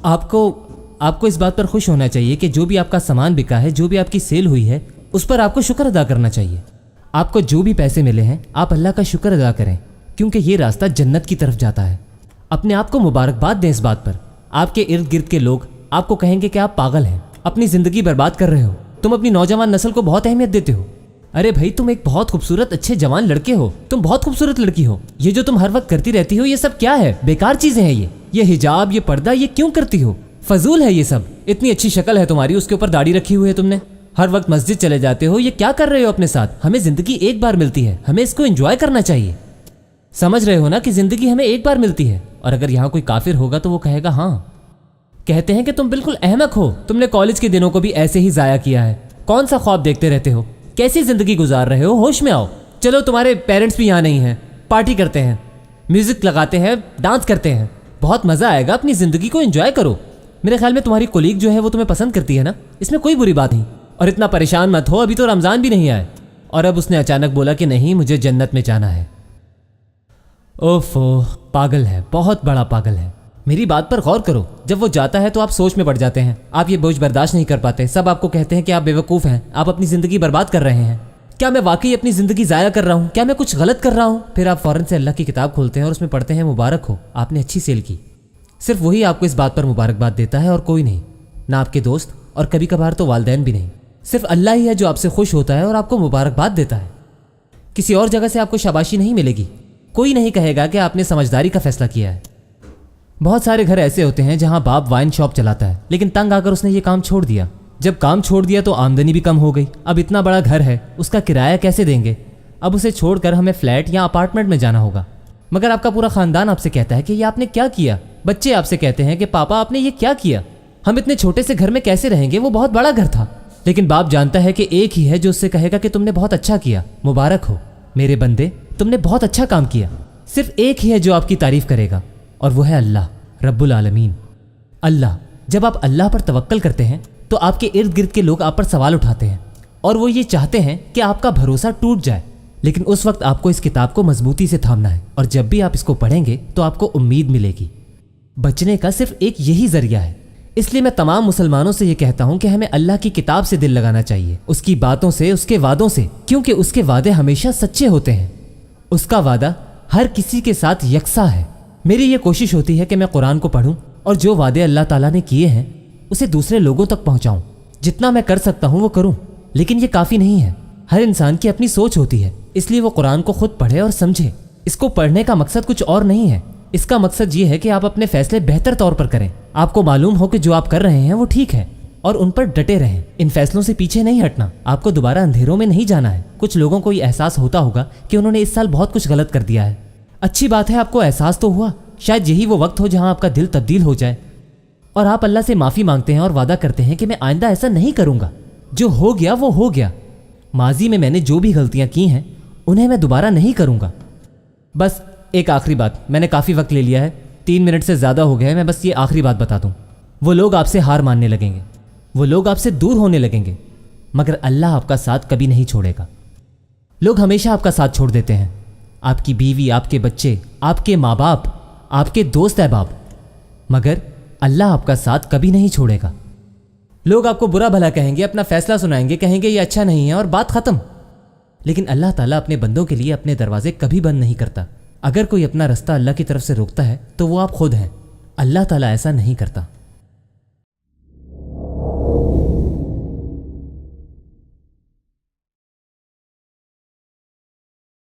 आपको इस बात पर खुश होना चाहिए कि जो भी आपका सामान बिका है, जो भी आपकी सेल हुई है, उस पर आपको शुक्र अदा करना चाहिए। आपको जो भी पैसे मिले हैं आप अल्लाह का शुक्र अदा करें, क्योंकि ये रास्ता जन्नत की तरफ जाता है। अपने आप को मुबारकबाद दें इस बात पर। आपके इर्द गिर्द के लोग आपको कहेंगे कि आप पागल हैं, अपनी ज़िंदगी बर्बाद कर रहे हो, तुम अपनी नौजवान नस्ल को बहुत अहमियत देते हो। अरे भाई, तुम एक बहुत खूबसूरत अच्छे जवान लड़के हो, तुम बहुत खूबसूरत लड़की हो। ये जो तुम हर वक्त करती रहती हो ये सब क्या है? बेकार चीज़ें हैं ये हिजाब, ये पर्दा, ये क्यों करती हो? फजूल है ये सब। इतनी अच्छी शक्ल है तुम्हारी, उसके ऊपर दाढ़ी रखी हुई है तुमने, हर वक्त मस्जिद चले जाते हो, ये क्या कर रहे हो अपने साथ? हमें ज़िंदगी एक बार मिलती है, हमें इसको एंजॉय करना चाहिए। समझ रहे हो ना कि ज़िंदगी हमें एक बार मिलती है। और अगर यहाँ कोई काफिर होगा तो वो कहेगा हाँ, कहते हैं कि तुम बिल्कुल अहमक हो, तुमने कॉलेज के दिनों को भी ऐसे ही ज़ाया किया है। कौन सा ख्वाब देखते रहते हो? कैसी ज़िंदगी गुजार रहे हो? होश में आओ। चलो, तुम्हारे पेरेंट्स भी यहाँ नहीं हैं, पार्टी करते हैं, म्यूज़िक लगाते हैं, डांस करते हैं, बहुत मज़ा आएगा, अपनी ज़िंदगी को एंजॉय करो। मेरे ख्याल में तुम्हारी कोलीग जो है वो तुम्हें पसंद करती है ना, इसमें कोई बुरी बात नहीं। और इतना परेशान मत हो, अभी तो रमज़ान भी नहीं आया। और अब उसने अचानक बोला कि नहीं, मुझे जन्नत में जाना है। ओफो, पागल है, बहुत बड़ा पागल है। मेरी बात पर गौर करो, जब वो जाता है तो आप सोच में पड़ जाते हैं, आप ये बोझ बर्दाश्त नहीं कर पाते। सब आपको कहते हैं कि आप बेवकूफ़ हैं, आप अपनी ज़िंदगी बर्बाद कर रहे हैं। क्या मैं वाकई अपनी ज़िंदगी ज़ाया कर रहा हूँ? क्या मैं कुछ गलत कर रहा हूँ? फिर आप फ़ौरन से अल्लाह की किताब खोलते हैं और उसमें पढ़ते हैं, मुबारक हो, आपने अच्छी सेल की। सिर्फ वही आपको इस बात पर मुबारकबाद देता है और कोई नहीं, ना आपके दोस्त और कभी कभार तो वालिदैन भी नहीं। सिर्फ अल्लाह ही है जो आपसे खुश होता है और आपको मुबारकबाद देता है। किसी और जगह से आपको शाबाशी नहीं मिलेगी। कोई नहीं कहेगा कि आपने समझदारी का फैसला किया है। बहुत सारे घर ऐसे होते हैं जहां बाप वाइन शॉप चलाता है, लेकिन तंग आकर उसने ये काम छोड़ दिया। जब काम छोड़ दिया तो आमदनी भी कम हो गई। अब इतना बड़ा घर है, उसका किराया कैसे देंगे? अब उसे छोड़कर हमें फ्लैट या अपार्टमेंट में जाना होगा। मगर आपका पूरा खानदान आपसे कहता है कि ये आपने क्या किया। बच्चे आपसे कहते हैं कि पापा आपने ये क्या किया, हम इतने छोटे से घर में कैसे रहेंगे, वो बहुत बड़ा घर था। लेकिन बाप जानता है कि एक ही है जो उससे कहेगा कि तुमने बहुत अच्छा किया, मुबारक हो मेरे बंदे, तुमने बहुत अच्छा काम किया। सिर्फ एक ही है जो आपकी तारीफ करेगा और वो है अल्लाह रब्बुल आलमीन, अल्लाह। जब आप अल्लाह पर तवक्कल करते हैं तो आपके इर्द गिर्द के लोग आप पर सवाल उठाते हैं और वो ये चाहते हैं कि आपका भरोसा टूट जाए। लेकिन उस वक्त आपको इस किताब को मजबूती से थामना है और जब भी आप इसको पढ़ेंगे तो आपको उम्मीद मिलेगी। बचने का सिर्फ एक यही जरिया है। इसलिए मैं तमाम मुसलमानों से ये कहता हूँ कि हमें अल्लाह की किताब से दिल लगाना चाहिए, उसकी बातों से, उसके वादों से, क्योंकि उसके वादे हमेशा सच्चे होते हैं। उसका वादा हर किसी के साथ यकसा है। मेरी ये कोशिश होती है कि मैं कुरान को पढूं और जो वादे अल्लाह ताला ने किए हैं उसे दूसरे लोगों तक पहुंचाऊं। जितना मैं कर सकता हूं वो करूं, लेकिन ये काफ़ी नहीं है। हर इंसान की अपनी सोच होती है, इसलिए वो कुरान को खुद पढ़े और समझे। इसको पढ़ने का मकसद कुछ और नहीं है। इसका मकसद ये है कि आप अपने फैसले बेहतर तौर पर करें। आपको मालूम हो कि जो आप कर रहे हैं वो ठीक है और उन पर डटे रहें। इन फैसलों से पीछे नहीं हटना। आपको दोबारा अंधेरों में नहीं जाना है। कुछ लोगों को ये एहसास होता होगा कि उन्होंने इस साल बहुत कुछ गलत कर दिया है। अच्छी बात है, आपको एहसास तो हुआ। शायद यही वो वक्त हो जहां आपका दिल तब्दील हो जाए और आप अल्लाह से माफ़ी मांगते हैं और वादा करते हैं कि मैं आइंदा ऐसा नहीं करूँगा। जो हो गया वो हो गया। माजी में मैंने जो भी गलतियाँ की हैं उन्हें मैं दोबारा नहीं करूँगा। बस एक आखिरी बात, मैंने काफ़ी वक्त ले लिया है, 3 मिनट से ज़्यादा हो गया है। मैं बस ये आखिरी बात बता दूँ। वो लोग आपसे हार मानने लगेंगे, वो लोग आपसे दूर होने लगेंगे, मगर अल्लाह आपका साथ कभी नहीं छोड़ेगा। लोग हमेशा आपका साथ छोड़ देते हैं, आपकी बीवी, आपके बच्चे, आपके माँ बाप, आपके दोस्त अहबाब, मगर अल्लाह आपका साथ कभी नहीं छोड़ेगा। लोग आपको बुरा भला कहेंगे, अपना फैसला सुनाएंगे, कहेंगे ये अच्छा नहीं है और बात ख़त्म। लेकिन अल्लाह ताला अपने बंदों के लिए अपने दरवाजे कभी बंद नहीं करता। अगर कोई अपना रास्ता अल्लाह की तरफ से रोकता है तो वो आप खुद हैं। अल्लाह ताला ऐसा नहीं करता।